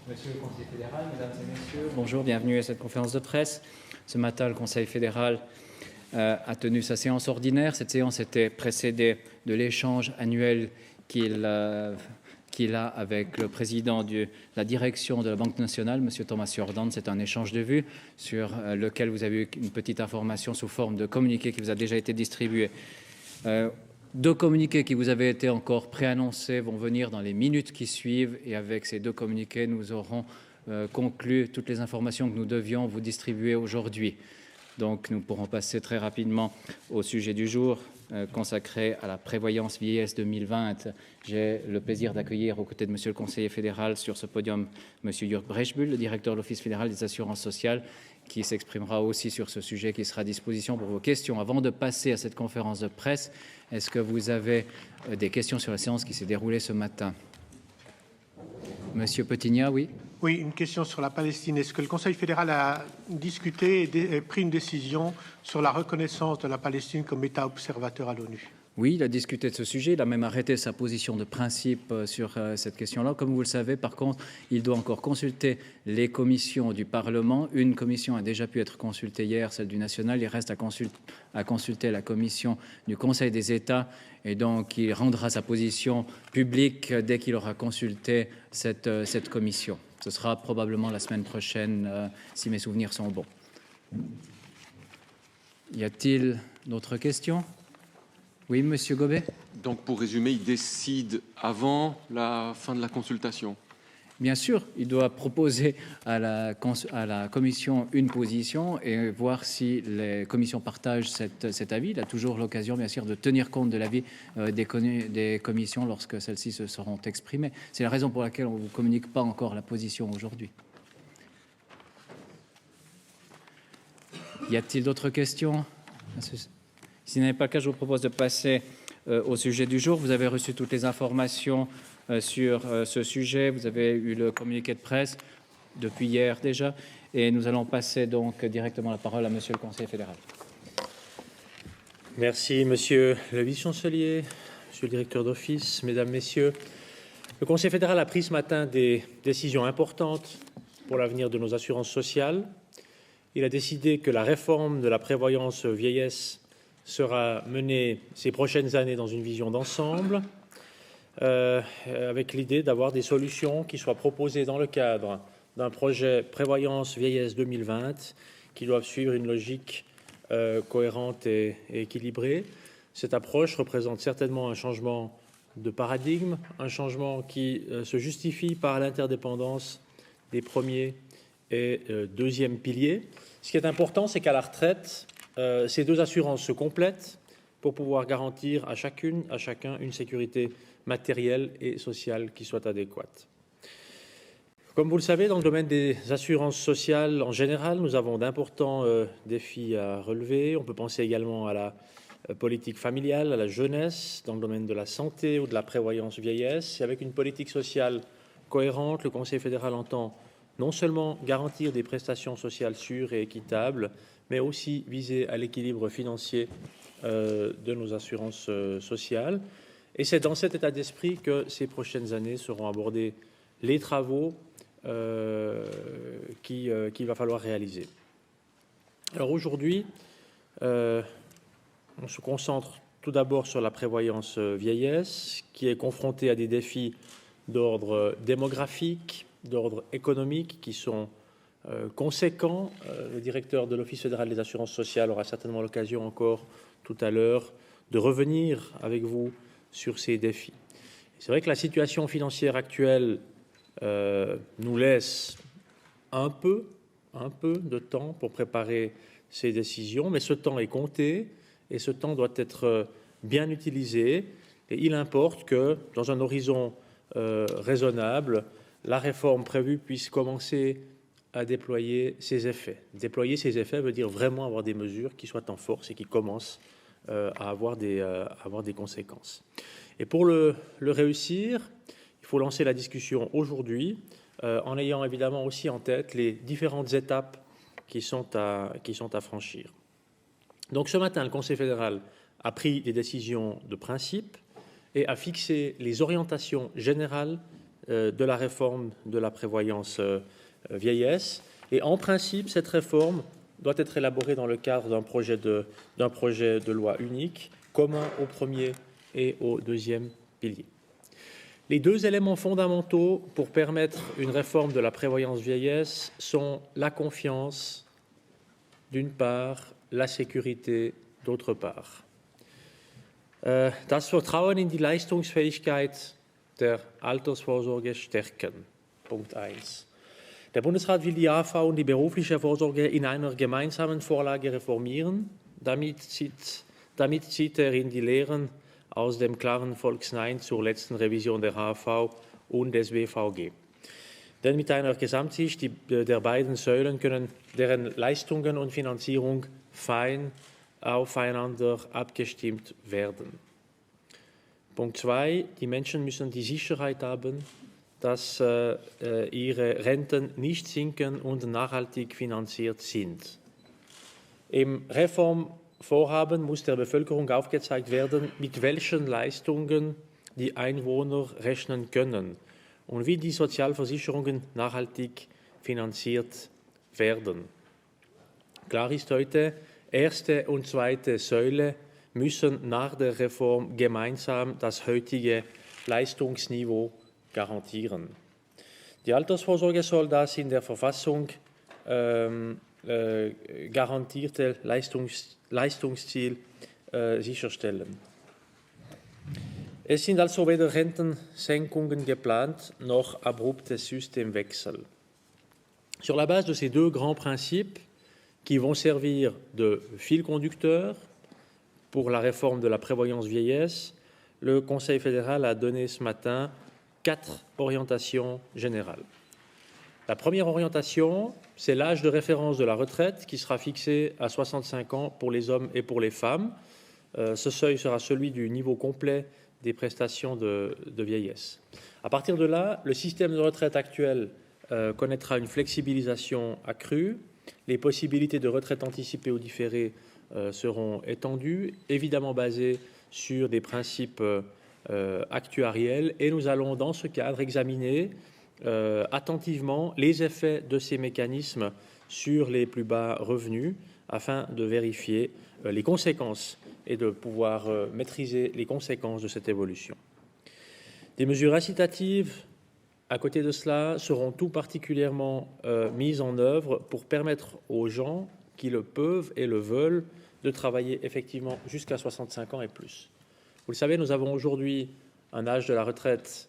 Monsieur le Conseil fédéral, Mesdames et Messieurs, bonjour, bienvenue à cette conférence de presse. Ce matin, le Conseil fédéral a tenu sa séance ordinaire. Cette séance était précédée de l'échange annuel qu'il a avec le président de la direction de la Banque nationale, M. Thomas Jordan. C'est un échange de vues sur lequel vous avez eu une petite information sous forme de communiqué qui vous a déjà été distribué. Deux communiqués qui vous avaient été encore préannoncés vont venir dans les minutes qui suivent et avec ces deux communiqués, nous aurons conclu toutes les informations que nous devions vous distribuer aujourd'hui. Donc nous pourrons passer très rapidement au sujet du jour consacré à la prévoyance vieillesse 2020. J'ai le plaisir d'accueillir aux côtés de Monsieur le conseiller fédéral sur ce podium Monsieur Jörg Breschbühl, le directeur de l'Office fédéral des assurances sociales, qui s'exprimera aussi sur ce sujet, qui sera à disposition pour vos questions. Avant de passer à cette conférence de presse, est-ce que vous avez des questions sur la séance qui s'est déroulée ce matin? Monsieur Petigna, oui. Oui, une question sur la Palestine. Est-ce que le Conseil fédéral a discuté et pris une décision sur la reconnaissance de la Palestine comme État observateur à l'ONU? Oui, il a discuté de ce sujet, il a même arrêté sa position de principe sur cette question-là. Comme vous le savez, par contre, il doit encore consulter les commissions du Parlement. Une commission a déjà pu être consultée hier, celle du National. Il reste à consulter la commission du Conseil des États et donc il rendra sa position publique dès qu'il aura consulté cette commission. Ce sera probablement la semaine prochaine, si mes souvenirs sont bons. Y a-t-il d'autres questions? Oui, Monsieur Gobet. Donc, pour résumer, il décide avant la fin de la consultation. Bien sûr, il doit proposer à la commission une position et voir si les commissions partagent cet avis. Il a toujours l'occasion, bien sûr, de tenir compte de l'avis des commissions lorsque celles-ci se seront exprimées. C'est la raison pour laquelle on ne vous communique pas encore la position aujourd'hui. Y a-t-il d'autres questions? Si ce n'est pas le cas, je vous propose de passer au sujet du jour. Vous avez reçu toutes les informations sur ce sujet. Vous avez eu le communiqué de presse depuis hier déjà. Et nous allons passer donc directement la parole à Monsieur le conseiller fédéral. Merci, Monsieur le vice-chancelier, Monsieur le directeur d'office, Mesdames, Messieurs. Le Conseil fédéral a pris ce matin des décisions importantes pour l'avenir de nos assurances sociales. Il a décidé que la réforme de la prévoyance vieillesse sera menée ces prochaines années dans une vision d'ensemble, avec l'idée d'avoir des solutions qui soient proposées dans le cadre d'un projet prévoyance vieillesse 2020 qui doivent suivre une logique cohérente et équilibrée. Cette approche représente certainement un changement de paradigme, un changement qui se justifie par l'interdépendance des premiers et deuxième piliers. Ce qui est important, c'est qu'à la retraite, ces deux assurances se complètent pour pouvoir garantir à chacun une sécurité matérielle et sociale qui soit adéquate. Comme vous le savez, dans le domaine des assurances sociales en général, nous avons d'importants défis à relever. On peut penser également à la politique familiale, à la jeunesse, dans le domaine de la santé ou de la prévoyance vieillesse. Et avec une politique sociale cohérente, le Conseil fédéral entend non seulement garantir des prestations sociales sûres et équitables, mais aussi viser à l'équilibre financier de nos assurances sociales. Et c'est dans cet état d'esprit que ces prochaines années seront abordés les travaux qu'il va falloir réaliser. Alors aujourd'hui, on se concentre tout d'abord sur la prévoyance vieillesse, qui est confrontée à des défis d'ordre démographique, d'ordre économique, qui sont conséquent. Le directeur de l'Office fédéral des assurances sociales aura certainement l'occasion encore tout à l'heure de revenir avec vous sur ces défis. C'est vrai que la situation financière actuelle nous laisse un peu de temps pour préparer ces décisions, mais ce temps est compté et ce temps doit être bien utilisé. Et il importe que, dans un horizon raisonnable, la réforme prévue puisse commencer à déployer ses effets. Déployer ses effets veut dire vraiment avoir des mesures qui soient en force et qui commencent à avoir des conséquences. Et pour le réussir, il faut lancer la discussion aujourd'hui en ayant évidemment aussi en tête les différentes étapes qui sont à franchir. Donc ce matin, le Conseil fédéral a pris des décisions de principe et a fixé les orientations générales de la réforme de la prévoyance vieillesse. Et en principe, cette réforme doit être élaborée dans le cadre d'un projet de loi unique, commun au premier et au deuxième pilier. Les deux éléments fondamentaux pour permettre une réforme de la prévoyance vieillesse sont la confiance, d'une part, la sécurité, d'autre part. Das Vertrauen in die Leistungsfähigkeit der Altersvorsorge stärken. Punkt 1. Der Bundesrat will die AV und die berufliche Vorsorge in einer gemeinsamen Vorlage reformieren. Damit zieht er in die Lehren aus dem klaren Volksnein zur letzten Revision der AV und des WVG. Denn mit einer Gesamtsicht der beiden Säulen können deren Leistungen und Finanzierung fein aufeinander abgestimmt werden. Punkt 2. Die Menschen müssen die Sicherheit haben, dass ihre Renten nicht sinken und nachhaltig finanziert sind. Im Reformvorhaben muss der Bevölkerung aufgezeigt werden, mit welchen Leistungen die Einwohner rechnen können und wie die Sozialversicherungen nachhaltig finanziert werden. Klar ist heute, erste und zweite Säule müssen nach der Reform gemeinsam das heutige Leistungsniveau garantieren. Die Altersvorsorge soll das in der Verfassung garantierte Leistungsziel sicherstellen. Es sind also weder Rentensenkungen geplant noch abrupte Systemwechsel. Sur la base de ces deux grands principes qui vont servir de fil conducteur pour la réforme de la prévoyance vieillesse, le Conseil fédéral a donné ce matin 4 orientations générales. La première orientation, c'est l'âge de référence de la retraite qui sera fixé à 65 ans pour les hommes et pour les femmes. Ce seuil sera celui du niveau complet des prestations de vieillesse. À partir de là, le système de retraite actuel connaîtra une flexibilisation accrue. Les possibilités de retraite anticipée ou différée seront étendues, évidemment basées sur des principes actuariels, et nous allons dans ce cadre examiner attentivement les effets de ces mécanismes sur les plus bas revenus afin de vérifier les conséquences et de pouvoir maîtriser les conséquences de cette évolution. Des mesures incitatives, à côté de cela, seront tout particulièrement mises en œuvre pour permettre aux gens qui le peuvent et le veulent de travailler effectivement jusqu'à 65 ans et plus. Vous le savez, nous avons aujourd'hui un âge de la retraite,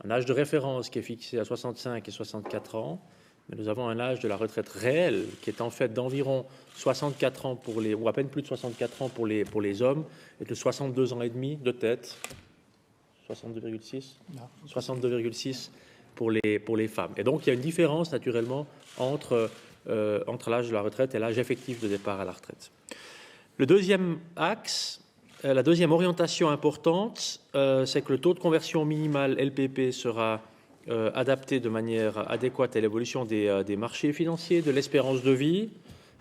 un âge de référence qui est fixé à 65 et 64 ans, mais nous avons un âge de la retraite réel qui est en fait d'environ 64 ans pour les, ou à peine plus de 64 ans pour les hommes, et de 62 ans et demi de tête, 62,6 pour les femmes. Et donc il y a une différence naturellement entre l'âge de la retraite et l'âge effectif de départ à la retraite. Le deuxième axe, la deuxième orientation importante, c'est que le taux de conversion minimal LPP sera adapté de manière adéquate à l'évolution des marchés financiers, de l'espérance de vie,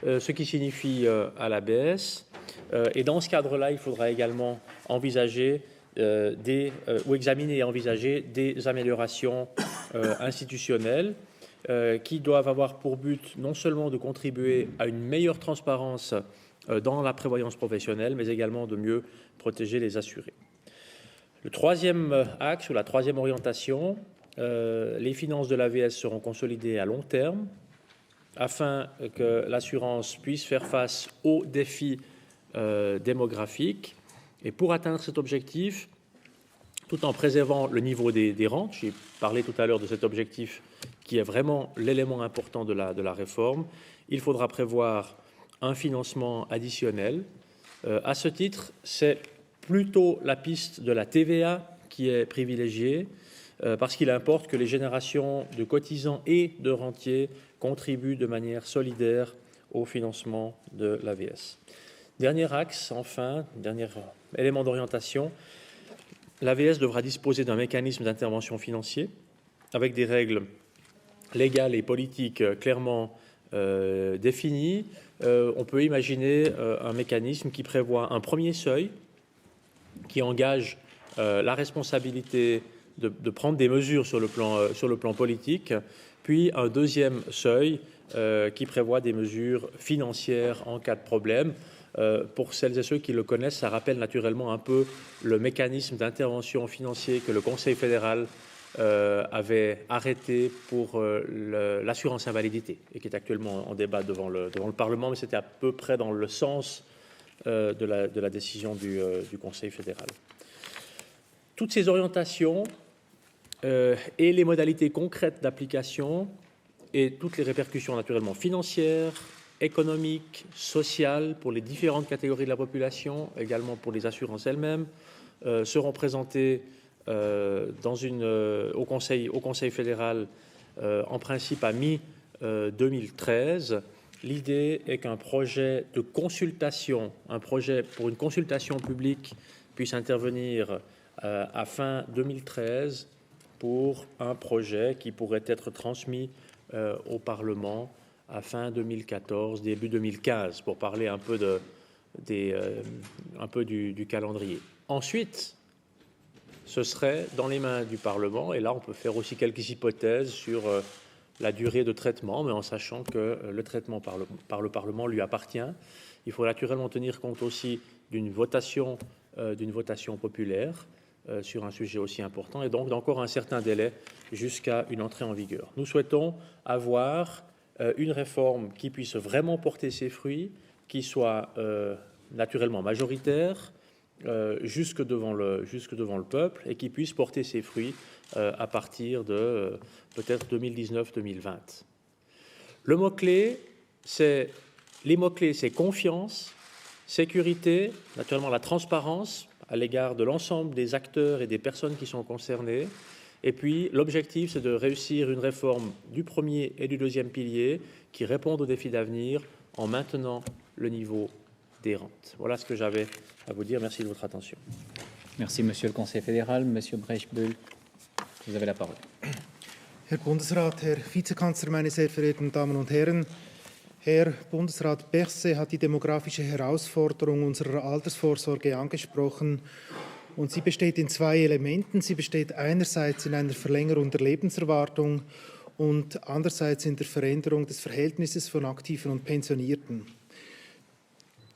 ce qui signifie à la baisse. Et dans ce cadre-là, il faudra également envisager ou examiner et envisager des améliorations institutionnelles qui doivent avoir pour but non seulement de contribuer à une meilleure transparence dans la prévoyance professionnelle, mais également de mieux protéger les assurés. Le troisième axe ou la troisième orientation, les finances de l'AVS seront consolidées à long terme afin que l'assurance puisse faire face aux défis démographiques. Et pour atteindre cet objectif, tout en préservant le niveau des rentes, j'ai parlé tout à l'heure de cet objectif qui est vraiment l'élément important de la réforme, il faudra prévoir un financement additionnel. À ce titre, c'est plutôt la piste de la TVA qui est privilégiée parce qu'il importe que les générations de cotisants et de rentiers contribuent de manière solidaire au financement de l'AVS. Dernier axe, enfin, dernier élément d'orientation, l'AVS devra disposer d'un mécanisme d'intervention financier avec des règles légales et politiques clairement définies. On peut imaginer un mécanisme qui prévoit un premier seuil qui engage la responsabilité de prendre des mesures sur le plan politique, puis un deuxième seuil qui prévoit des mesures financières en cas de problème. Pour celles et ceux qui le connaissent, ça rappelle naturellement un peu le mécanisme d'intervention financier que le Conseil fédéral avait arrêté pour l'assurance invalidité et qui est actuellement en débat devant le Parlement, mais c'était à peu près dans le sens de la décision du Conseil fédéral. Toutes ces orientations et les modalités concrètes d'application et toutes les répercussions naturellement financières, économiques, sociales pour les différentes catégories de la population, également pour les assurances elles-mêmes, seront présentées au Conseil fédéral en principe à mi-2013. L'idée est qu'un projet de consultation, un projet pour une consultation publique puisse intervenir à fin 2013 pour un projet qui pourrait être transmis au Parlement à fin 2014, début 2015, pour parler un peu, du calendrier. Ensuite, ce serait dans les mains du Parlement, et là on peut faire aussi quelques hypothèses sur la durée de traitement, mais en sachant que le traitement par le Parlement lui appartient. Il faut naturellement tenir compte aussi d'une votation populaire sur un sujet aussi important, et donc d'encore un certain délai jusqu'à une entrée en vigueur. Nous souhaitons avoir une réforme qui puisse vraiment porter ses fruits, qui soit naturellement majoritaire, jusque devant le peuple, et qui puisse porter ses fruits à partir de peut-être 2019-2020. Les mots-clés, c'est confiance, sécurité, naturellement la transparence à l'égard de l'ensemble des acteurs et des personnes qui sont concernées. Et puis, l'objectif, c'est de réussir une réforme du premier et du deuxième pilier qui répondent aux défis d'avenir en maintenant le niveau des rentes. Voilà ce que j'avais à vous dire. Merci de votre attention. Merci, Monsieur le Conseil fédéral. Monsieur Brecht-Bül, vous avez la parole. Herr Bundesrat, Herr Vizekanzler, meine sehr verehrten Damen und Herren, Herr Bundesrat Berset hat die demografische Herausforderung unserer Altersvorsorge angesprochen. Und sie besteht in zwei Elementen. Sie besteht einerseits in einer Verlängerung der Lebenserwartung und andererseits in der Veränderung des Verhältnisses von Aktiven und Pensionierten.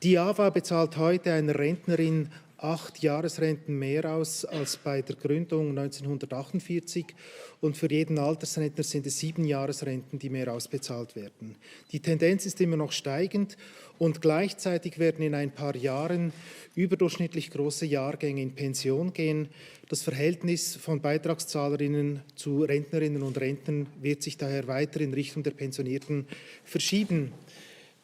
Die AWA bezahlt heute einer Rentnerin 8 Jahresrenten mehr aus als bei der Gründung 1948 und für jeden Altersrentner sind es 7 Jahresrenten, die mehr ausbezahlt werden. Die Tendenz ist immer noch steigend und gleichzeitig werden in ein paar Jahren überdurchschnittlich große Jahrgänge in Pension gehen. Das Verhältnis von Beitragszahlerinnen zu Rentnerinnen und Rentnern wird sich daher weiter in Richtung der Pensionierten verschieben.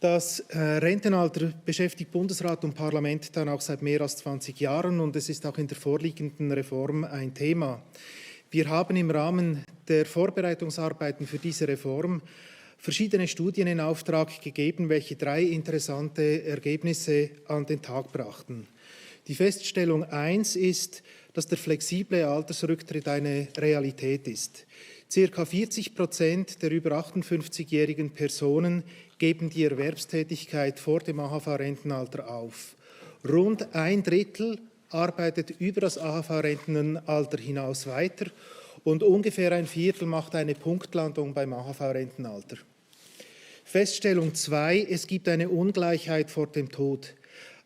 Das Rentenalter beschäftigt Bundesrat und Parlament dann auch seit mehr als 20 Jahren und es ist auch in der vorliegenden Reform ein Thema. Wir haben im Rahmen der Vorbereitungsarbeiten für diese Reform verschiedene Studien in Auftrag gegeben, welche 3 interessante Ergebnisse an den Tag brachten. Die Feststellung 1 ist, dass der flexible Altersrücktritt eine Realität ist. Circa 40% der über 58-jährigen Personen geben die Erwerbstätigkeit vor dem AHV-Rentenalter auf. Rund 1/3 arbeitet über das AHV-Rentenalter hinaus weiter und ungefähr 1/4 macht eine Punktlandung beim AHV-Rentenalter. Feststellung 2, es gibt eine Ungleichheit vor dem Tod.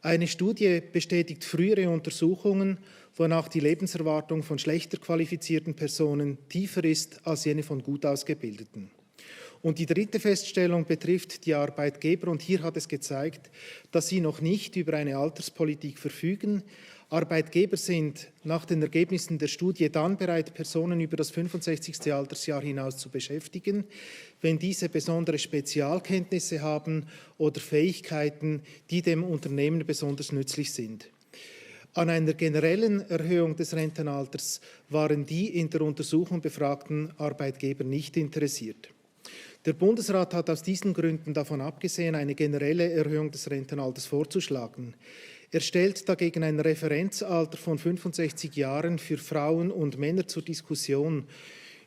Eine Studie bestätigt frühere Untersuchungen, wonach die Lebenserwartung von schlechter qualifizierten Personen tiefer ist als jene von gut ausgebildeten. Und die dritte Feststellung betrifft die Arbeitgeber und hier hat es gezeigt, dass sie noch nicht über eine Alterspolitik verfügen. Arbeitgeber sind nach den Ergebnissen der Studie dann bereit, Personen über das 65. Altersjahr hinaus zu beschäftigen, wenn diese besondere Spezialkenntnisse haben oder Fähigkeiten, die dem Unternehmen besonders nützlich sind. An einer generellen Erhöhung des Rentenalters waren die in der Untersuchung befragten Arbeitgeber nicht interessiert. Der Bundesrat hat aus diesen Gründen davon abgesehen, eine generelle Erhöhung des Rentenalters vorzuschlagen. Er stellt dagegen ein Referenzalter von 65 Jahren für Frauen und Männer zur Diskussion.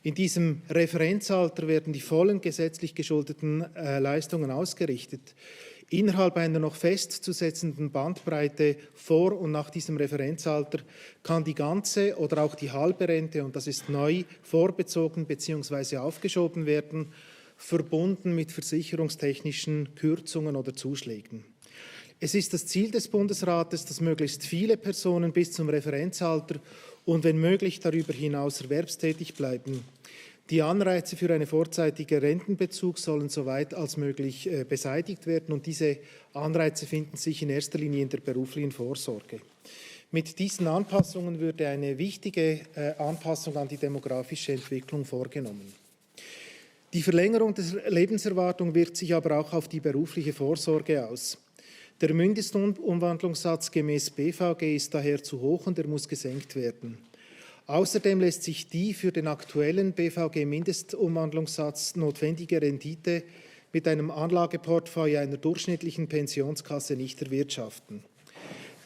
In diesem Referenzalter werden die vollen gesetzlich geschuldeten Leistungen ausgerichtet. Innerhalb einer noch festzusetzenden Bandbreite vor und nach diesem Referenzalter kann die ganze oder auch die halbe Rente, und das ist neu, vorbezogen bzw. aufgeschoben werden, verbunden mit versicherungstechnischen Kürzungen oder Zuschlägen. Es ist das Ziel des Bundesrates, dass möglichst viele Personen bis zum Referenzalter und wenn möglich darüber hinaus erwerbstätig bleiben. Die Anreize für einen vorzeitigen Rentenbezug sollen soweit als möglich beseitigt werden und diese Anreize finden sich in erster Linie in der beruflichen Vorsorge. Mit diesen Anpassungen würde eine wichtige Anpassung an die demografische Entwicklung vorgenommen. Die Verlängerung der Lebenserwartung wirkt sich aber auch auf die berufliche Vorsorge aus. Der Mindestumwandlungssatz gemäß BVG ist daher zu hoch und er muss gesenkt werden. Außerdem lässt sich die für den aktuellen BVG-Mindestumwandlungssatz notwendige Rendite mit einem Anlageportfolio einer durchschnittlichen Pensionskasse nicht erwirtschaften.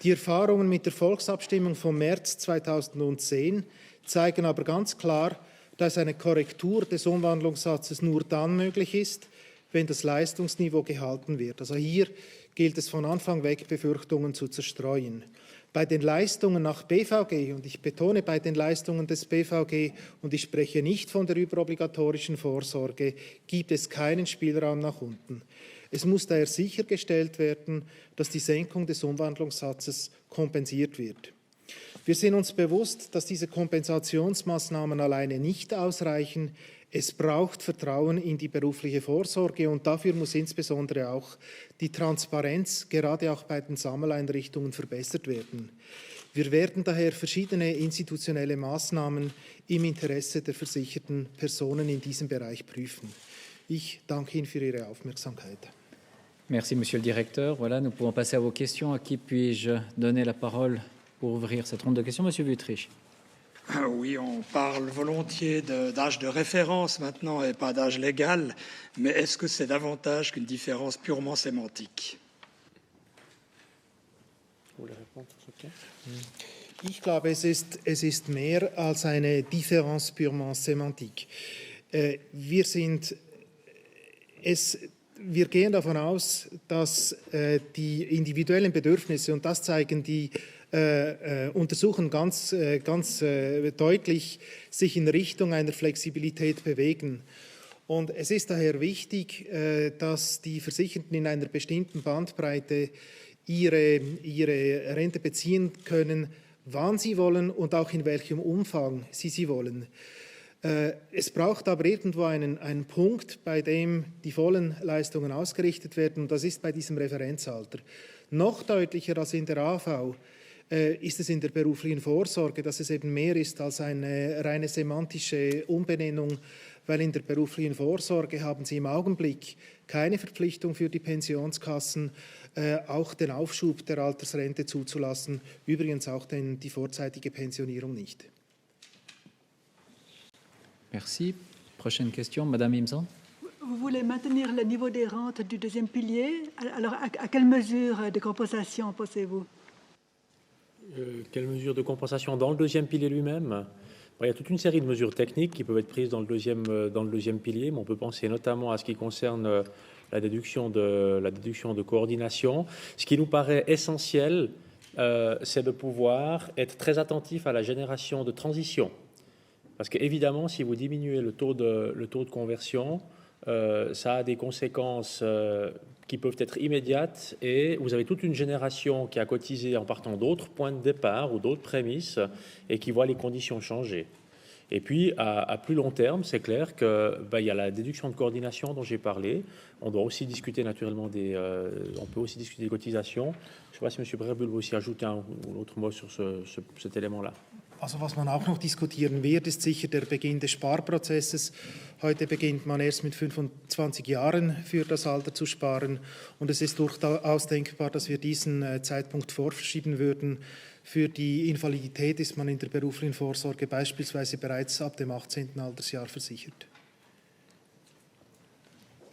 Die Erfahrungen mit der Volksabstimmung vom März 2010 zeigen aber ganz klar, dass eine Korrektur des Umwandlungssatzes nur dann möglich ist, wenn das Leistungsniveau gehalten wird. Also hier gilt es von Anfang weg, Befürchtungen zu zerstreuen. Bei den Leistungen nach BVG, und ich betone bei den Leistungen des BVG, und ich spreche nicht von der überobligatorischen Vorsorge, gibt es keinen Spielraum nach unten. Es muss daher sichergestellt werden, dass die Senkung des Umwandlungssatzes kompensiert wird. Wir sind uns bewusst, dass diese Kompensationsmaßnahmen alleine nicht ausreichen. Es braucht Vertrauen in die berufliche Vorsorge und dafür muss insbesondere auch die Transparenz, gerade auch bei den Sammeleinrichtungen, verbessert werden. Wir werden daher verschiedene institutionelle Maßnahmen im Interesse der versicherten Personen in diesem Bereich prüfen. Ich danke Ihnen für Ihre Aufmerksamkeit. Merci, Monsieur le Directeur. Voilà, nous pouvons passer à vos questions. À qui puis-je donner la parole pour ouvrir cette ronde de questions? Monsieur Wüthrich. Oui, on parle volontiers d'âge de référence maintenant et pas d'âge légal, mais est-ce que c'est davantage qu'une différence purement sémantique? Ich glaube, es ist mehr als eine Différence purement sémantique. Wir gehen davon aus, dass die individuellen Bedürfnisse, und das zeigen die Untersuchungen ganz deutlich, sich in Richtung einer Flexibilität bewegen. Und es ist daher wichtig, dass die Versicherten in einer bestimmten Bandbreite ihre Rente beziehen können, wann sie wollen und auch in welchem Umfang sie wollen. Es braucht aber irgendwo einen Punkt, bei dem die vollen Leistungen ausgerichtet werden, und das ist bei diesem Referenzalter. Noch deutlicher als in der AV ist es in der beruflichen Vorsorge, dass es eben mehr ist als eine reine semantische Umbenennung, weil in der beruflichen Vorsorge haben Sie im Augenblick keine Verpflichtung für die Pensionskassen, auch den Aufschub der Altersrente zuzulassen, übrigens auch die vorzeitige Pensionierung nicht. Merci. Prochaine question, Madame Imzan. Vous voulez maintenir le niveau des rentes du deuxième pilier. Alors, à quelle mesure de compensation pensez-vous? Quelle mesure de compensation dans le deuxième pilier lui-même? Il y a toute une série de mesures techniques qui peuvent être prises dans le deuxième pilier, mais on peut penser notamment à ce qui concerne la déduction de coordination. Ce qui nous paraît essentiel, c'est de pouvoir être très attentif à la génération de transition. Parce qu'évidemment, si vous diminuez le taux de conversion, ça a des conséquences qui peuvent être immédiates et vous avez toute une génération qui a cotisé en partant d'autres points de départ ou d'autres prémices et qui voit les conditions changer. Et puis, à plus long terme, c'est clair qu'il y a la déduction de coordination dont j'ai parlé. On doit aussi discuter naturellement on peut aussi discuter des cotisations. Je ne sais pas si M. Brerbul veut aussi ajouter un ou autre mot sur cet élément-là. Also was man auch noch diskutieren wird, ist sicher der Beginn des Sparprozesses. Heute beginnt man erst mit 25 Jahren für das Alter zu sparen und es ist durchaus denkbar, dass wir diesen Zeitpunkt vorverschieben würden. Für die Invalidität ist man in der beruflichen Vorsorge beispielsweise bereits ab dem 18. Altersjahr versichert.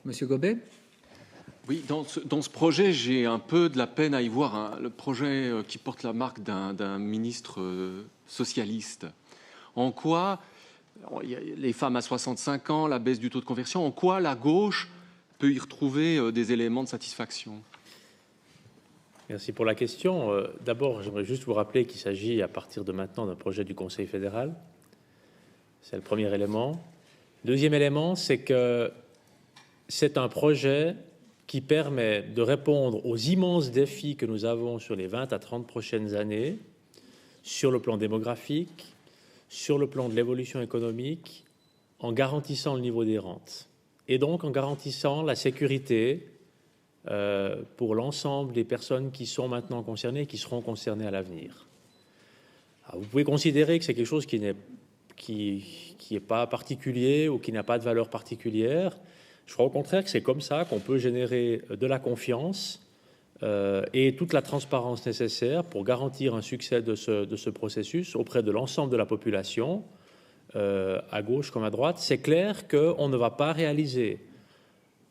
Monsieur Gobet. Oui, dans ce projet, j'ai un peu de la peine à y voir. Hein, le projet qui porte la marque d'un ministre socialiste. En quoi, les femmes à 65 ans, la baisse du taux de conversion, en quoi la gauche peut y retrouver des éléments de satisfaction? Merci pour la question. D'abord, j'aimerais juste vous rappeler qu'il s'agit à partir de maintenant d'un projet du Conseil fédéral. C'est le premier élément. Deuxième élément, c'est que c'est un projet qui permet de répondre aux immenses défis que nous avons sur les 20 à 30 prochaines années, sur le plan démographique, sur le plan de l'évolution économique, en garantissant le niveau des rentes. Et donc en garantissant la sécurité pour l'ensemble des personnes qui sont maintenant concernées et qui seront concernées à l'avenir. Vous pouvez considérer que c'est quelque chose qui n'est pas particulier ou qui n'a pas de valeur particulière. Je crois au contraire que c'est comme ça qu'on peut générer de la confiance et toute la transparence nécessaire pour garantir un succès de ce processus auprès de l'ensemble de la population, à gauche comme à droite. C'est clair qu'on ne va pas réaliser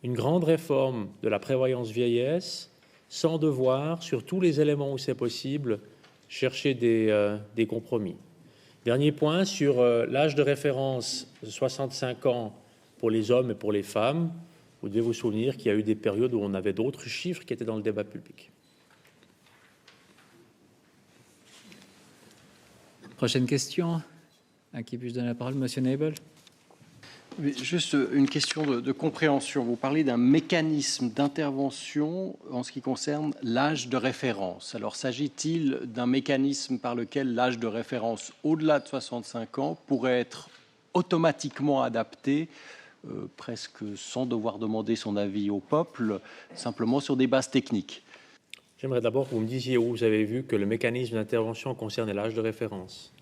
une grande réforme de la prévoyance vieillesse sans devoir, sur tous les éléments où c'est possible, chercher des compromis. Dernier point, sur l'âge de référence de 65 ans pour les hommes et pour les femmes, vous devez vous souvenir qu'il y a eu des périodes où on avait d'autres chiffres qui étaient dans le débat public. Prochaine question. À qui puis-je donner la parole? Monsieur Nebel. Oui, juste une question de compréhension. Vous parlez d'un mécanisme d'intervention en ce qui concerne l'âge de référence. Alors, s'agit-il d'un mécanisme par lequel l'âge de référence au-delà de 65 ans pourrait être automatiquement adapté, presque sans devoir demander son avis au peuple, simplement sur des bases techniques? J'aimerais d'abord que vous me disiez où vous avez vu que le mécanisme d'intervention concerne l'âge de référence.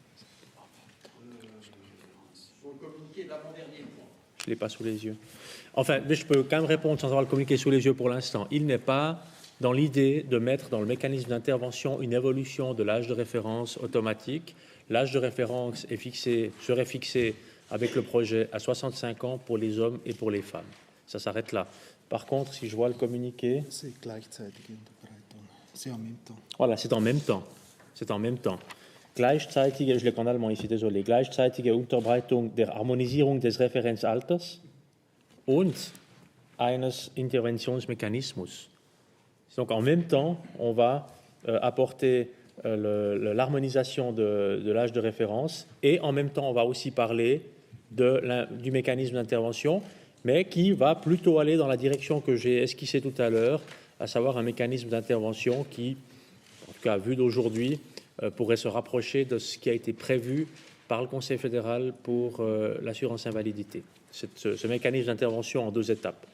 Je ne l'ai pas sous les yeux. Enfin, je peux quand même répondre sans avoir le communiqué sous les yeux pour l'instant. Il n'est pas dans l'idée de mettre dans le mécanisme d'intervention une évolution de l'âge de référence automatique. L'âge de référence serait fixé avec le projet à 65 ans pour les hommes et pour les femmes. Ça s'arrête là. Par contre, si je vois le communiqué... C'est en même temps. Voilà, c'est en même temps. C'est en même temps. Gleichzeitige, je l'ai en allemand ici, désolé, gleichzeitige Unterbreitung der Harmonisierung des Referenzalters und eines Interventionsmechanismus. Donc en même temps, on va apporter l'harmonisation de l'âge de référence et en même temps, on va aussi parler du mécanisme d'intervention, mais qui va plutôt aller dans la direction que j'ai esquissée tout à l'heure, à savoir un mécanisme d'intervention qui, en tout cas vu d'aujourd'hui, pourrait se rapprocher de ce qui a été prévu par le Conseil fédéral pour l'assurance invalidité. Ce mécanisme d'intervention en 2 étapes.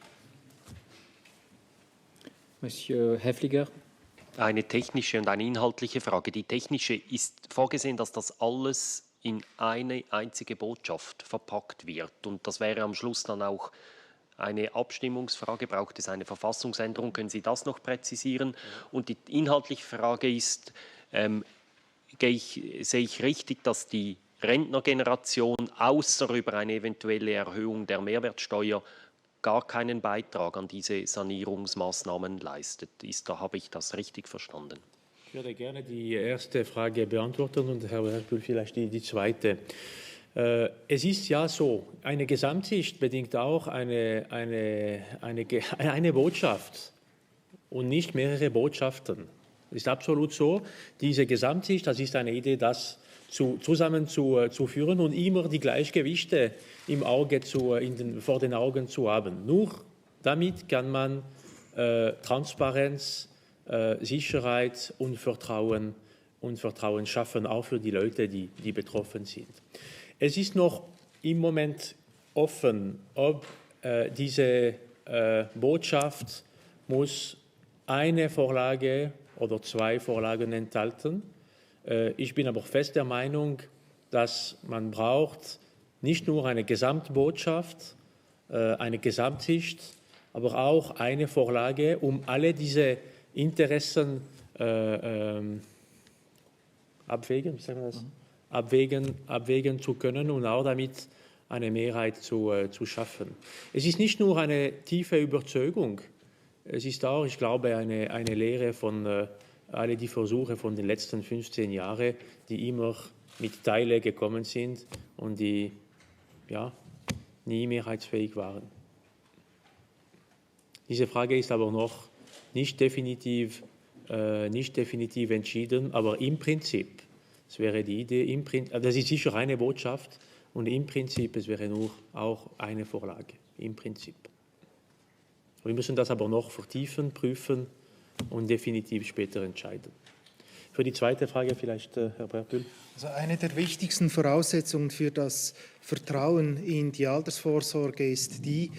Monsieur Häfliger. Eine technische und eine inhaltliche Frage. Die technische ist vorgesehen, dass das alles in eine einzige Botschaft verpackt wird. Und das wäre am Schluss dann auch eine Abstimmungsfrage. Braucht es eine Verfassungsänderung? Können Sie das noch präzisieren? Und die inhaltliche Frage ist, sehe ich richtig, dass die Rentnergeneration außer über eine eventuelle Erhöhung der Mehrwertsteuer gar keinen Beitrag an diese Sanierungsmaßnahmen leistet? Habe ich das richtig verstanden? Ich würde gerne die erste Frage beantworten und Herr Werpel vielleicht die zweite. Es ist ja so, eine Gesamtsicht bedingt auch eine Botschaft und nicht mehrere Botschaften. Das ist absolut so. Diese Gesamtsicht, das ist eine Idee, das zusammenzuführen und immer die Gleichgewichte im Auge vor den Augen zu haben. Nur damit kann man Transparenz, Sicherheit und Vertrauen schaffen, auch für die Leute, die betroffen sind. Es ist noch im Moment offen, ob diese Botschaft muss eine Vorlage oder 2 Vorlagen enthalten. Ich bin aber fest der Meinung, dass man braucht nicht nur eine Gesamtbotschaft, eine Gesamtsicht, aber auch eine Vorlage, um alle diese Interessen abwägen zu können und auch damit eine Mehrheit zu schaffen. Es ist nicht nur eine tiefe Überzeugung, es ist auch, ich glaube, eine Lehre von alle die Versuche von den letzten 15 Jahren, die immer mit Teilen gekommen sind und die nie mehrheitsfähig waren. Diese Frage ist aber noch nicht definitiv nicht definitiv entschieden, aber im Prinzip, es wäre die Idee, das ist sicher eine Botschaft und im Prinzip, es wäre nur auch eine Vorlage, im Prinzip. Wir müssen das aber noch vertiefen, prüfen und definitiv später entscheiden. Für die zweite Frage vielleicht, Herr Bertül. Also eine der wichtigsten Voraussetzungen für das Vertrauen in die Altersvorsorge ist die,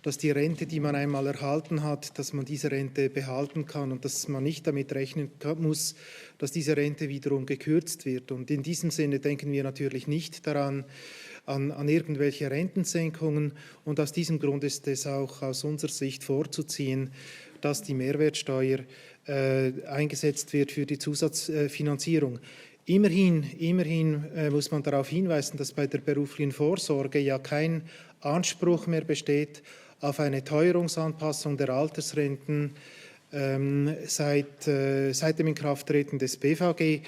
dass die Rente, die man einmal erhalten hat, dass man diese Rente behalten kann und dass man nicht damit rechnen muss, dass diese Rente wiederum gekürzt wird. Und in diesem Sinne denken wir natürlich nicht daran, an irgendwelche Rentensenkungen. Und aus diesem Grund ist es auch aus unserer Sicht vorzuziehen, dass die Mehrwertsteuer eingesetzt wird für die Zusatzfinanzierung. Immerhin muss man darauf hinweisen, dass bei der beruflichen Vorsorge ja kein Anspruch mehr besteht auf eine Teuerungsanpassung der Altersrenten seit dem Inkrafttreten des BVG.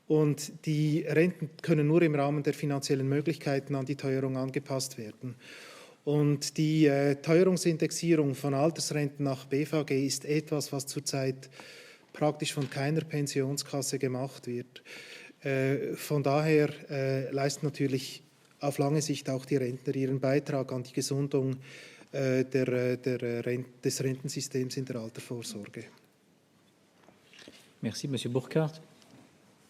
Und die Renten können nur im Rahmen der finanziellen Möglichkeiten an die Teuerung angepasst werden. Und die Teuerungsindexierung von Altersrenten nach BVG ist etwas, was zurzeit praktisch von keiner Pensionskasse gemacht wird. Von daher leisten natürlich auf lange Sicht auch die Rentner ihren Beitrag an die Gesundung des Rentensystems in der Altersvorsorge. Merci, Monsieur Burkhardt.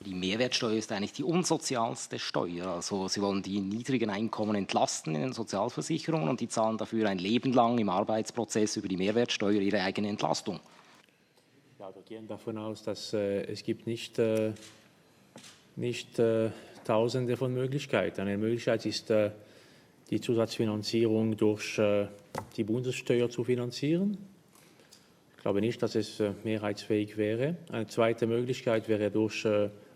Die Mehrwertsteuer ist eigentlich die unsozialste Steuer. Also Sie wollen die niedrigen Einkommen entlasten in den Sozialversicherungen und die zahlen dafür ein Leben lang im Arbeitsprozess über die Mehrwertsteuer ihre eigene Entlastung. Ja, wir gehen davon aus, dass es gibt nicht Tausende von Möglichkeiten. Eine Möglichkeit ist, die Zusatzfinanzierung durch die Bundessteuer zu finanzieren. Ich glaube nicht, dass es mehrheitsfähig wäre. Eine zweite Möglichkeit wäre, durch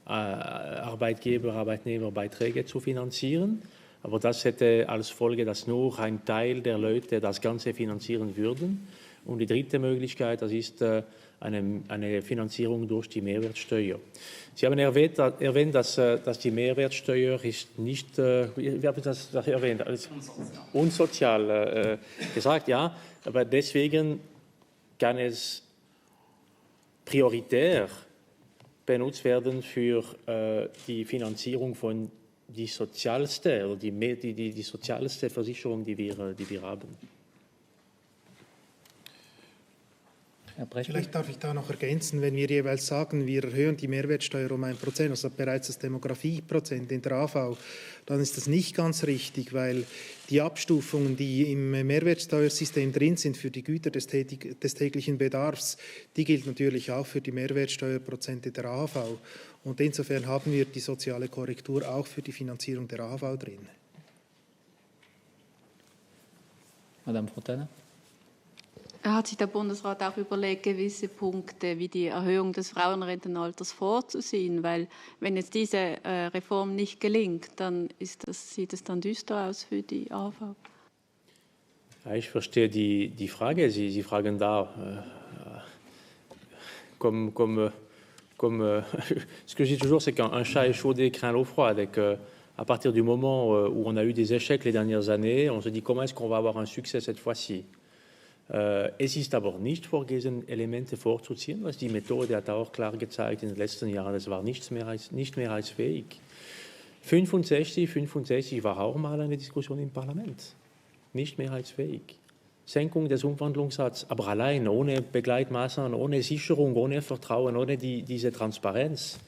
Arbeitnehmerbeiträge zu finanzieren. Aber das hätte als Folge, dass nur ein Teil der Leute das Ganze finanzieren würden. Und die dritte Möglichkeit, das ist eine Finanzierung durch die Mehrwertsteuer. Sie haben erwähnt, dass die Mehrwertsteuer ist nicht, wie haben Sie das erwähnt? Unsozial gesagt, ja. Aber deswegen kann es prioritär benutzt werden für die Finanzierung von die sozialste oder die sozialste Versicherung, die wir haben. Vielleicht darf ich da noch ergänzen, wenn wir jeweils sagen, wir erhöhen die Mehrwertsteuer um 1%, also bereits das Demografieprozent in der AV, dann ist das nicht ganz richtig, weil die Abstufungen, die im Mehrwertsteuersystem drin sind für die Güter des täglichen Bedarfs, die gilt natürlich auch für die Mehrwertsteuerprozente der AHV. Und insofern haben wir die soziale Korrektur auch für die Finanzierung der AHV drin. Madame Fontana. Hat sich der Bundesrat auch überlegt, gewisse Punkte wie die Erhöhung des Frauenrentenalters vorzuziehen? Weil wenn jetzt diese Reform nicht gelingt, dann sieht es dann düster aus für die AHV. Ja, ich verstehe die Frage. Sie fragen da, ce que je dis toujours, c'est qu'un chat échaudé craint l'eau froide et qu'à partir du moment où on a eu des échecs les dernières années, on se dit comment est-ce qu'on va avoir un succès cette fois-ci. Es ist aber nicht vorgesehen, Elemente vorzuziehen, was die Methode hat auch klar gezeigt in den letzten Jahren, es war nicht mehrheitsfähig. 65 war auch mal eine Diskussion im Parlament, nicht mehrheitsfähig. Senkung des Umwandlungssatzes, aber allein, ohne Begleitmaßnahmen, ohne Sicherung, ohne Vertrauen, ohne diese Transparenz,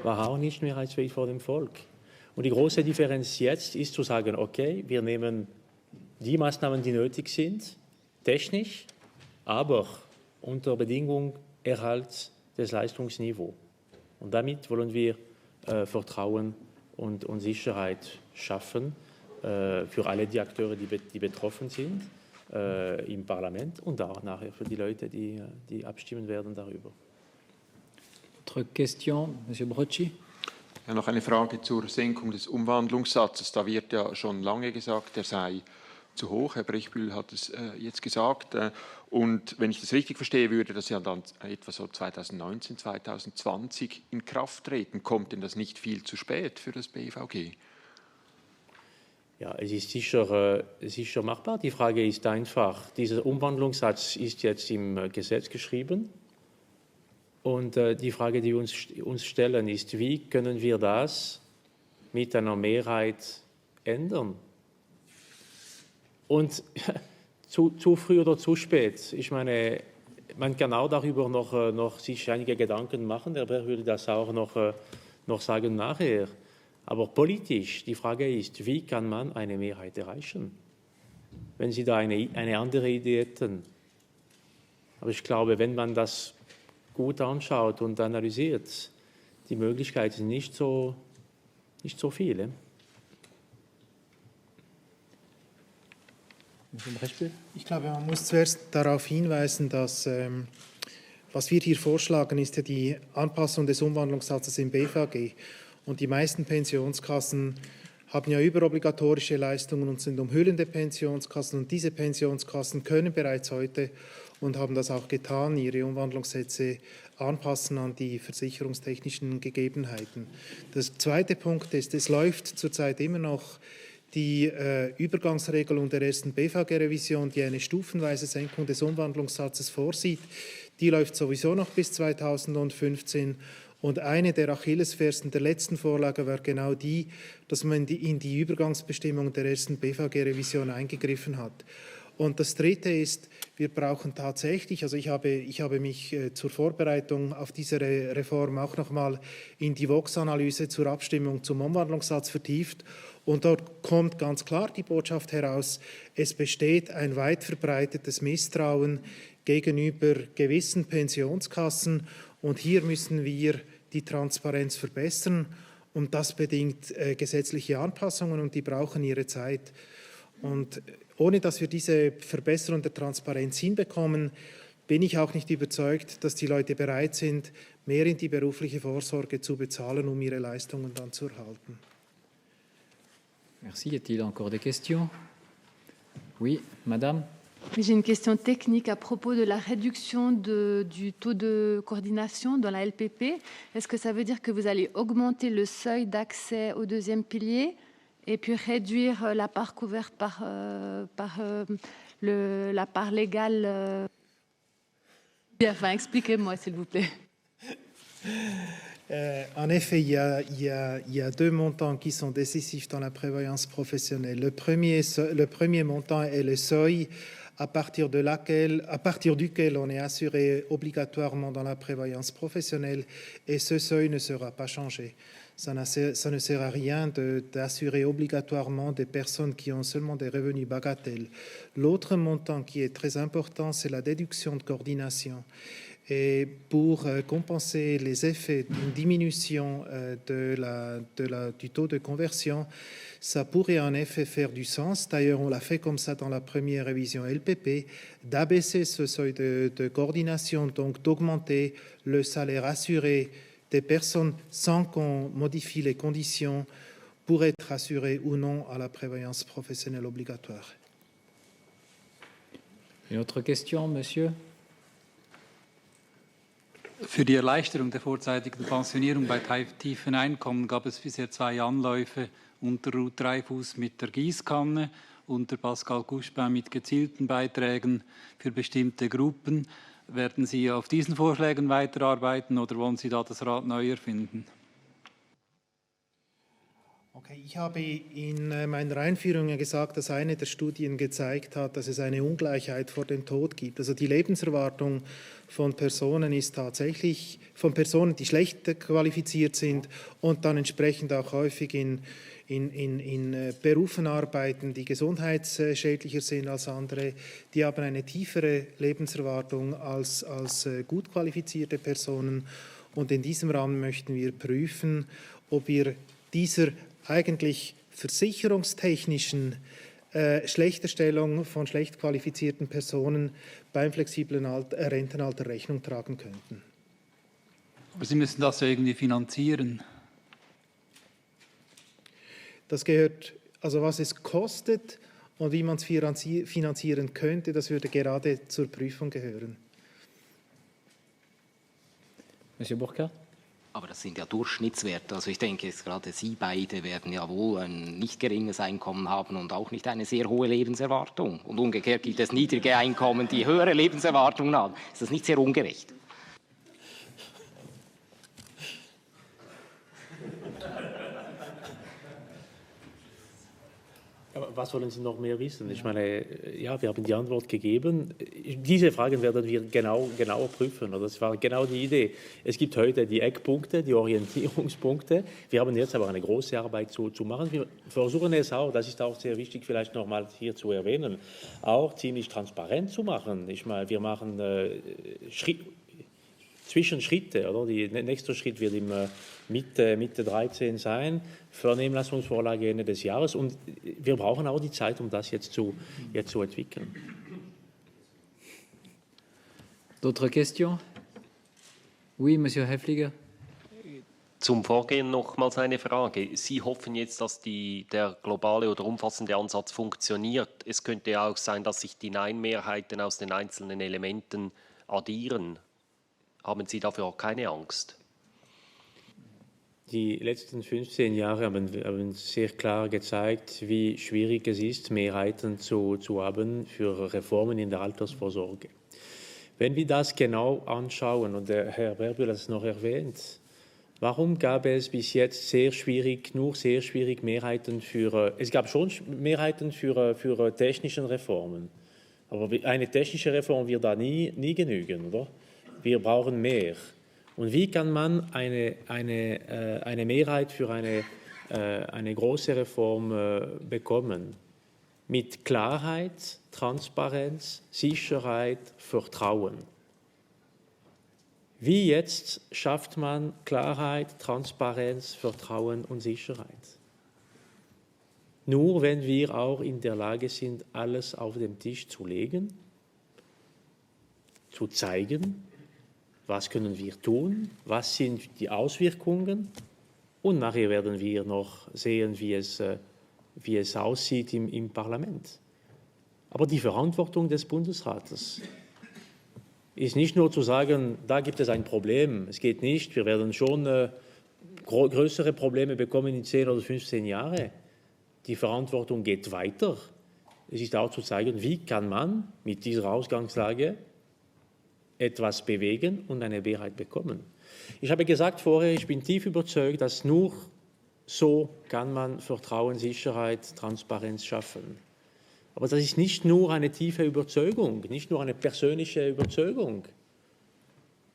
war auch nicht mehrheitsfähig vor dem Volk. Und die große Differenz jetzt ist zu sagen, okay, wir nehmen die Maßnahmen, die nötig sind, technisch, aber unter Bedingung Erhalt des Leistungsniveaus. Und damit wollen wir Vertrauen und Sicherheit schaffen für alle die Akteure, die betroffen sind im Parlament und auch nachher für die Leute, die abstimmen werden darüber. Autre question, Monsieur Brocci. Ja, noch eine Frage zur Senkung des Umwandlungssatzes. Da wird ja schon lange gesagt, er sei zu hoch. Herr Brechbühl hat es jetzt gesagt. Und wenn ich das richtig verstehe, würde das ja dann etwa so 2019, 2020 in Kraft treten. Kommt denn das nicht viel zu spät für das BVG? Ja, es ist sicher machbar. Die Frage ist einfach, dieser Umwandlungssatz ist jetzt im Gesetz geschrieben Und die Frage, die wir uns stellen, ist, wie können wir das mit einer Mehrheit ändern? Und zu früh oder zu spät. Ich meine, man kann auch darüber noch sich einige Gedanken machen. Der Herr würde das auch noch sagen nachher. Aber politisch, die Frage ist, wie kann man eine Mehrheit erreichen, wenn Sie da eine andere Idee hätten? Aber ich glaube, wenn man das gut anschaut und analysiert, die Möglichkeiten sind nicht so viele. Ich glaube, man muss zuerst darauf hinweisen, dass was wir hier vorschlagen, ist ja die Anpassung des Umwandlungssatzes im BVG. Und die meisten Pensionskassen haben ja überobligatorische Leistungen und sind umhüllende Pensionskassen. Und diese Pensionskassen können bereits heute und haben das auch getan, ihre Umwandlungssätze anpassen an die versicherungstechnischen Gegebenheiten. Der zweite Punkt ist, es läuft zurzeit immer noch die Übergangsregelung der ersten BVG-Revision, die eine stufenweise Senkung des Umwandlungssatzes vorsieht. Die läuft sowieso noch bis 2015. Und eine der Achillesfersen der letzten Vorlage war genau die, dass man in die Übergangsbestimmung der ersten BVG-Revision eingegriffen hat. Und das Dritte ist, wir brauchen tatsächlich, also ich habe mich zur Vorbereitung auf diese Reform auch nochmal in die VOX-Analyse zur Abstimmung zum Umwandlungssatz vertieft. Und dort kommt ganz klar die Botschaft heraus, es besteht ein weit verbreitetes Misstrauen gegenüber gewissen Pensionskassen. Und hier müssen wir die Transparenz verbessern. Und das bedingt gesetzliche Anpassungen und die brauchen ihre Zeit. Und ohne dass wir diese Verbesserung der Transparenz hinbekommen, bin ich auch nicht überzeugt, dass die Leute bereit sind, mehr in die berufliche Vorsorge zu bezahlen, um ihre Leistungen dann zu erhalten. Merci. Y a-t-il encore des questions? Oui, Madame. J'ai une question technique à propos de la réduction du taux de coordination dans la LPP. Est-ce que ça veut dire que vous allez augmenter le seuil d'accès au deuxième pilier et puis réduire la part couverte par la part légale Enfin, expliquez-moi, s'il vous plaît. En effet, il y a deux montants qui sont décisifs dans la prévoyance professionnelle. Le premier montant est le seuil à partir duquel on est assuré obligatoirement dans la prévoyance professionnelle, et ce seuil ne sera pas changé. Ça ne sert à rien d'assurer obligatoirement des personnes qui ont seulement des revenus bagatelles. L'autre montant qui est très important, c'est la déduction de coordination. Et pour compenser les effets d'une diminution du taux de conversion, ça pourrait en effet faire du sens. D'ailleurs, on l'a fait comme ça dans la première révision LPP, d'abaisser ce seuil de coordination, donc d'augmenter le salaire assuré des personnes sans qu'on modifie les conditions pour être assurées ou non à la prévoyance professionnelle obligatoire. Une autre question, monsieur? Für die Erleichterung der vorzeitigen Pensionierung bei tiefen Einkommen gab es bisher 2 Anläufe unter Ruth Dreifuss mit der Gießkanne, unter Pascal Couchepin mit gezielten Beiträgen für bestimmte Gruppen. Werden Sie auf diesen Vorschlägen weiterarbeiten oder wollen Sie da das Rad neu erfinden? Okay, ich habe in meiner Einführung gesagt, dass eine der Studien gezeigt hat, dass es eine Ungleichheit vor dem Tod gibt. Also die Lebenserwartung von Personen ist tatsächlich von Personen, die schlecht qualifiziert sind und dann entsprechend auch häufig in Berufen arbeiten, die gesundheitsschädlicher sind als andere, die haben eine tiefere Lebenserwartung als gut qualifizierte Personen. Und in diesem Rahmen möchten wir prüfen, ob wir dieser eigentlich versicherungstechnischen Schlechterstellung von schlecht qualifizierten Personen beim flexiblen Rentenalter Rechnung tragen könnten. Aber Sie müssen das ja irgendwie finanzieren. Das gehört, also was es kostet und wie man es finanzieren könnte, das würde gerade zur Prüfung gehören. Monsieur Burkhardt? Aber das sind ja Durchschnittswerte. Also ich denke, gerade Sie beide werden ja wohl ein nicht geringes Einkommen haben und auch nicht eine sehr hohe Lebenserwartung. Und umgekehrt gibt es niedrige Einkommen, die höhere Lebenserwartungen haben. Ist das nicht sehr ungerecht? was wollen Sie noch mehr wissen? Ich meine, ja, wir haben die Antwort gegeben. Diese Fragen werden wir genauer prüfen. Das war genau die Idee. Es gibt heute die Eckpunkte, die Orientierungspunkte. Wir haben jetzt aber eine große Arbeit zu machen. Wir versuchen es auch, das ist auch sehr wichtig, vielleicht nochmal hier zu erwähnen, auch ziemlich transparent zu machen. Ich meine, wir machen Zwischenschritte. Oder? Der nächste Schritt wird im Mitte 13 sein, Vernehmlassungsvorlage Ende des Jahres. Und wir brauchen auch die Zeit, um das jetzt zu entwickeln. D'autres questions? Oui, Monsieur Häfliger. Zum Vorgehen nochmals eine Frage. Sie hoffen jetzt, dass der globale oder umfassende Ansatz funktioniert. Es könnte ja auch sein, dass sich die Nein-Mehrheiten aus den einzelnen Elementen addieren. Haben Sie dafür auch keine Angst? Die letzten 15 Jahre haben sehr klar gezeigt, wie schwierig es ist, Mehrheiten zu haben für Reformen in der Altersvorsorge. Wenn wir das genau anschauen, und der Herr Berbel hat es noch erwähnt, warum gab es bis jetzt nur sehr schwierig Mehrheiten es gab schon Mehrheiten für technische Reformen, aber eine technische Reform wird da nie genügen, oder? Wir brauchen mehr. Und wie kann man eine Mehrheit für eine große Reform bekommen? Mit Klarheit, Transparenz, Sicherheit, Vertrauen. Wie jetzt schafft man Klarheit, Transparenz, Vertrauen und Sicherheit? Nur wenn wir auch in der Lage sind, alles auf den Tisch zu legen, zu zeigen, was können wir tun, was sind die Auswirkungen, und nachher werden wir noch sehen, wie es aussieht im Parlament. Aber die Verantwortung des Bundesrates ist nicht nur zu sagen, da gibt es ein Problem. Es geht nicht, wir werden schon größere Probleme bekommen in 10 oder 15 Jahren. Die Verantwortung geht weiter. Es ist auch zu zeigen, wie kann man mit dieser Ausgangslage etwas bewegen und eine Mehrheit bekommen. Ich habe gesagt vorher, ich bin tief überzeugt, dass nur so kann man Vertrauen, Sicherheit, Transparenz schaffen. Aber das ist nicht nur eine tiefe Überzeugung, nicht nur eine persönliche Überzeugung.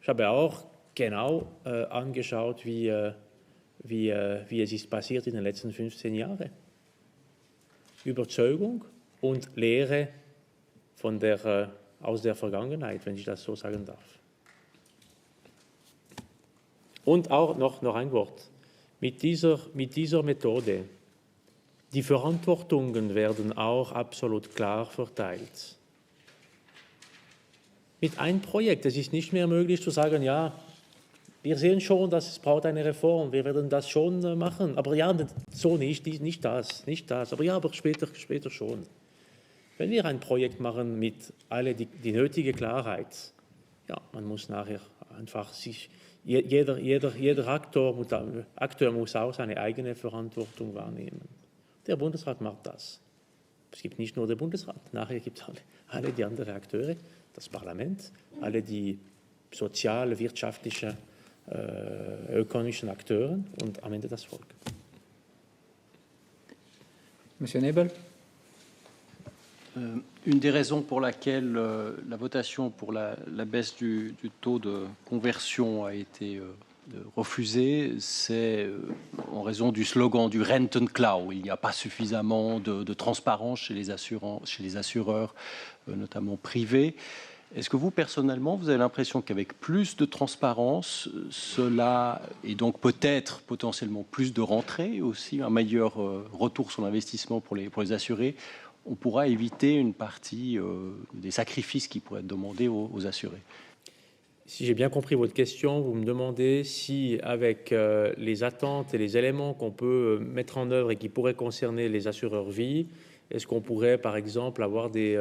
Ich habe auch genau angeschaut, wie es ist passiert in den letzten 15 Jahren. Überzeugung und Lehre aus der Vergangenheit, wenn ich das so sagen darf. Und auch noch ein Wort. Mit dieser Methode, die Verantwortungen werden auch absolut klar verteilt. Mit einem Projekt, es ist nicht mehr möglich zu sagen, ja, wir sehen schon, dass es braucht eine Reform, wir werden das schon machen, aber ja, so nicht das, aber später schon. Wenn wir ein Projekt machen mit alle die nötige Klarheit, ja, man muss nachher einfach jeder Akteur muss auch seine eigene Verantwortung wahrnehmen. Der Bundesrat macht das. Es gibt nicht nur den Bundesrat, nachher gibt es alle die anderen Akteure, das Parlament, alle die sozial, wirtschaftlichen, ökonomischen Akteure und am Ende das Volk. Monsieur Nebel. Une des raisons pour laquelle la votation pour la baisse du taux de conversion a été refusée, c'est en raison du slogan du Rentenklau. Il n'y a pas suffisamment de transparence chez les assureurs, notamment privés. Est-ce que vous, personnellement, vous avez l'impression qu'avec plus de transparence, cela, et donc peut-être potentiellement plus de rentrées, aussi un meilleur retour sur l'investissement pour les assurés, on pourra éviter une partie des sacrifices qui pourraient être demandés aux assurés? Si j'ai bien compris votre question, vous me demandez si, avec les attentes et les éléments qu'on peut mettre en œuvre et qui pourraient concerner les assureurs vie, est-ce qu'on pourrait, par exemple, avoir des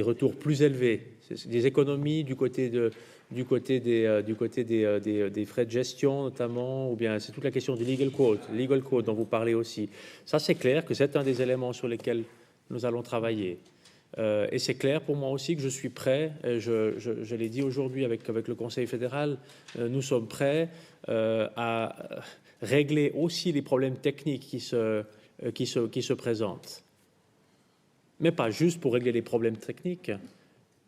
retours plus élevés, des économies du côté des frais de gestion notamment, ou bien c'est toute la question du legal quote dont vous parlez aussi. Ça, c'est clair que c'est un des éléments sur lesquels nous allons travailler. Et c'est clair pour moi aussi que je suis prêt, je l'ai dit aujourd'hui avec le Conseil fédéral, nous sommes prêts à régler aussi les problèmes techniques qui se présentent. mais pas juste pour régler les problèmes techniques,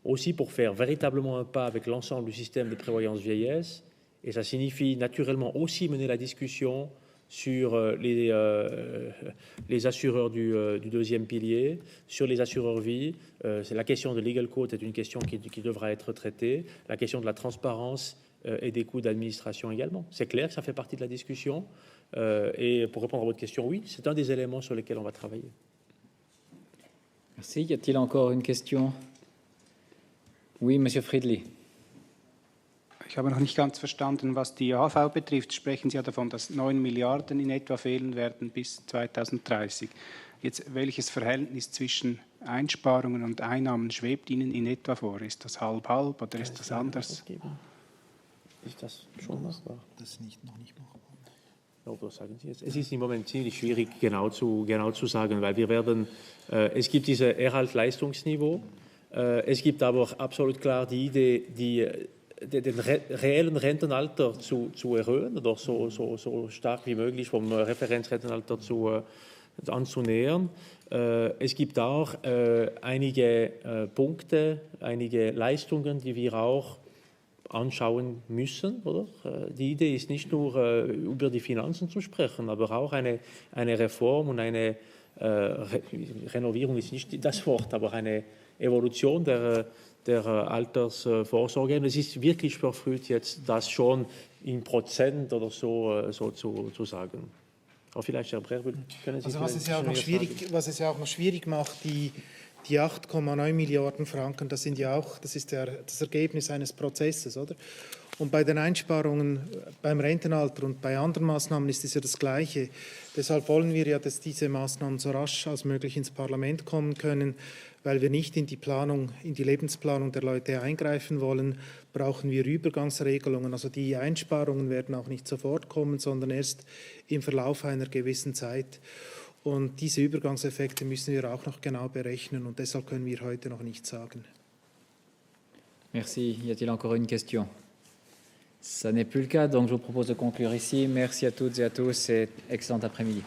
aussi pour faire véritablement un pas avec l'ensemble du système de prévoyance vieillesse. Et ça signifie naturellement aussi mener la discussion sur les assureurs du deuxième pilier, sur les assureurs vie. C'est la question de legal code est une question qui devra être traitée. La question de la transparence et des coûts d'administration également. C'est clair que ça fait partie de la discussion. Et pour répondre à votre question, oui, c'est un des éléments sur lesquels on va travailler. Merci. Y a-t-il encore une question? Oui, Monsieur Friedli. Ich habe noch nicht ganz verstanden, was die AHV betrifft. Sprechen Sie ja davon, dass 9 Milliarden in etwa fehlen werden bis 2030. Jetzt, welches Verhältnis zwischen Einsparungen und Einnahmen schwebt Ihnen in etwa vor? Ist das halb-halb oder ist das anders? Ist das schon machbar? Das ist noch nicht machbar. Was sagen Sie jetzt? Es ist im Moment ziemlich schwierig, genau zu sagen, weil wir werden, es gibt dieses Erhalt-Leistungsniveau, es gibt aber auch absolut klar die Idee, den reellen Rentenalter zu erhöhen oder so stark wie möglich vom Referenzrentenalter anzunähern. Es gibt auch einige Punkte, einige Leistungen, die wir auch anschauen müssen, oder? Die Idee ist nicht nur über die Finanzen zu sprechen, aber auch eine Reform und eine Renovierung ist nicht das Wort, aber eine Evolution der Altersvorsorge. Und es ist wirklich verfrüht, jetzt das schon in Prozent oder so zu sagen. Aber vielleicht, Herr Brehr, können Sie also was es ja auch noch schwierig macht, die 8,9 Milliarden Franken, das ist das Ergebnis eines Prozesses, oder? Und bei den Einsparungen beim Rentenalter und bei anderen Maßnahmen ist es ja das Gleiche. Deshalb wollen wir ja, dass diese Maßnahmen so rasch als möglich ins Parlament kommen können, weil wir nicht in die Lebensplanung der Leute eingreifen wollen, brauchen wir Übergangsregelungen. Also die Einsparungen werden auch nicht sofort kommen, sondern erst im Verlauf einer gewissen Zeit. Und diese Übergangseffekte müssen wir auch noch genau berechnen und deshalb können wir heute noch nichts sagen. Merci. Y a-t-il encore une question? Ça n'est plus le cas, donc je vous propose de conclure ici. Merci à toutes et à tous et excellent après-midi.